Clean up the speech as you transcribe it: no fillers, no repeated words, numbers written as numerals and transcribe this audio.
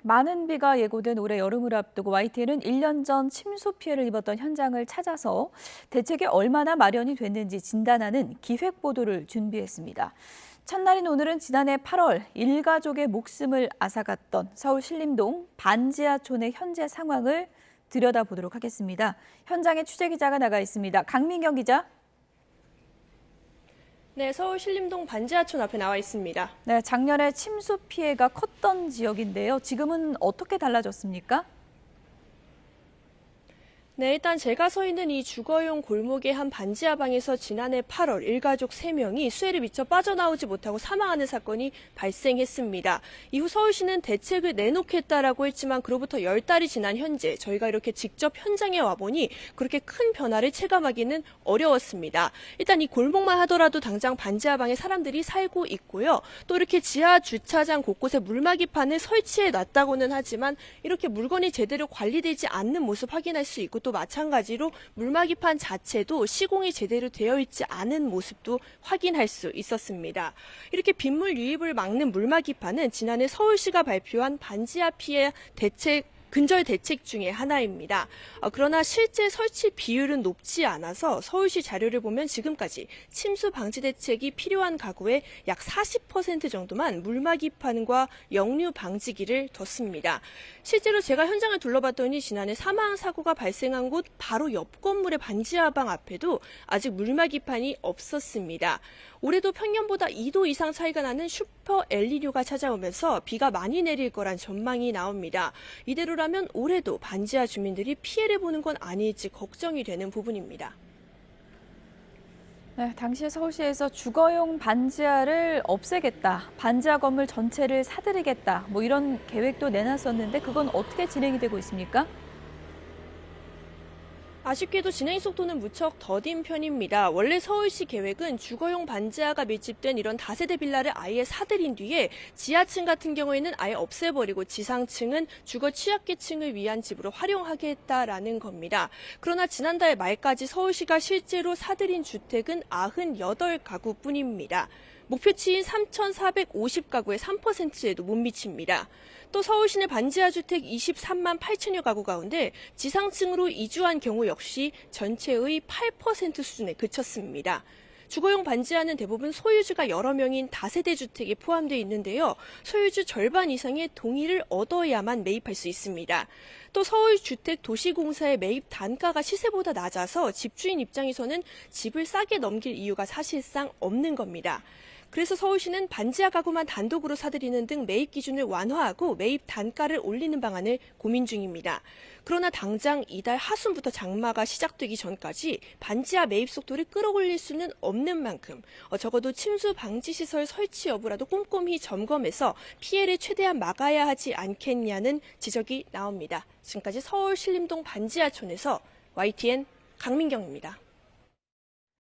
많은 비가 예고된 올해 여름을 앞두고 YTN은 1년 전 침수 피해를 입었던 현장을 찾아서 대책이 얼마나 마련이 됐는지 진단하는 기획 보도를 준비했습니다. 첫날인 오늘은 지난해 8월 일가족의 목숨을 앗아갔던 서울 신림동 반지하촌의 현재 상황을 들여다보도록 하겠습니다. 현장에 취재기자가 나가 있습니다. 강민경 기자. 네, 서울 신림동 반지하촌 앞에 나와 있습니다. 네, 작년에 침수 피해가 컸던 지역인데요. 지금은 어떻게 달라졌습니까? 네, 일단 제가 서 있는 이 주거용 골목의 한 반지하방에서 지난해 8월 일가족 3명이 수해를 미쳐 빠져나오지 못하고 사망하는 사건이 발생했습니다. 이후 서울시는 대책을 내놓겠다라고 했지만 그로부터 10달이 지난 현재 저희가 이렇게 직접 현장에 와보니 그렇게 큰 변화를 체감하기는 어려웠습니다. 일단 이 골목만 하더라도 당장 반지하방에 사람들이 살고 있고요. 또 이렇게 지하 주차장 곳곳에 물막이판을 설치해 놨다고는 하지만 이렇게 물건이 제대로 관리되지 않는 모습 확인할 수 있고 또 마찬가지로 물막이판 자체도 시공이 제대로 되어 있지 않은 모습도 확인할 수 있었습니다. 이렇게 빗물 유입을 막는 물막이판은 지난해 서울시가 발표한 반지하 피해 근절 대책 중에 하나입니다. 그러나 실제 설치 비율은 높지 않아서 서울시 자료를 보면 지금까지 침수 방지 대책이 필요한 가구의 약 40% 정도만 물막이판과 역류 방지기를 뒀습니다. 실제로 제가 현장을 둘러봤더니 지난해 사망 사고가 발생한 곳 바로 옆 건물의 반지하방 앞에도 아직 물막이판이 없었습니다. 올해도 평년보다 2도 이상 차이가 나는 슈퍼 엘니뇨가 찾아오면서 비가 많이 내릴 거란 전망이 나옵니다. 이대로라면 올해도 반지하 주민들이 피해를 보는 건 아닐지 걱정이 되는 부분입니다. 네, 당시 서울시에서 주거용 반지하를 없애겠다, 반지하 건물 전체를 사들이겠다, 이런 계획도 내놨었는데 그건 어떻게 진행이 되고 있습니까? 아쉽게도 진행 속도는 무척 더딘 편입니다. 원래 서울시 계획은 주거용 반지하가 밀집된 이런 다세대 빌라를 아예 사들인 뒤에 지하층 같은 경우에는 아예 없애버리고 지상층은 주거 취약계층을 위한 집으로 활용하겠다라는 겁니다. 그러나 지난달 말까지 서울시가 실제로 사들인 주택은 98가구뿐입니다. 목표치인 3,450가구의 3%에도 못 미칩니다. 또 서울시내 반지하 주택 23만 8천여 가구 가운데 지상층으로 이주한 경우 역시 전체의 8% 수준에 그쳤습니다. 주거용 반지하는 대부분 소유주가 여러 명인 다세대 주택에 포함되어 있는데요. 소유주 절반 이상의 동의를 얻어야만 매입할 수 있습니다. 또 서울주택도시공사의 매입 단가가 시세보다 낮아서 집주인 입장에서는 집을 싸게 넘길 이유가 사실상 없는 겁니다. 그래서 서울시는 반지하 가구만 단독으로 사들이는 등 매입 기준을 완화하고 매입 단가를 올리는 방안을 고민 중입니다. 그러나 당장 이달 하순부터 장마가 시작되기 전까지 반지하 매입 속도를 끌어올릴 수는 없는 만큼 적어도 침수 방지 시설 설치 여부라도 꼼꼼히 점검해서 피해를 최대한 막아야 하지 않겠냐는 지적이 나옵니다. 지금까지 서울 신림동 반지하촌에서 YTN 강민경입니다.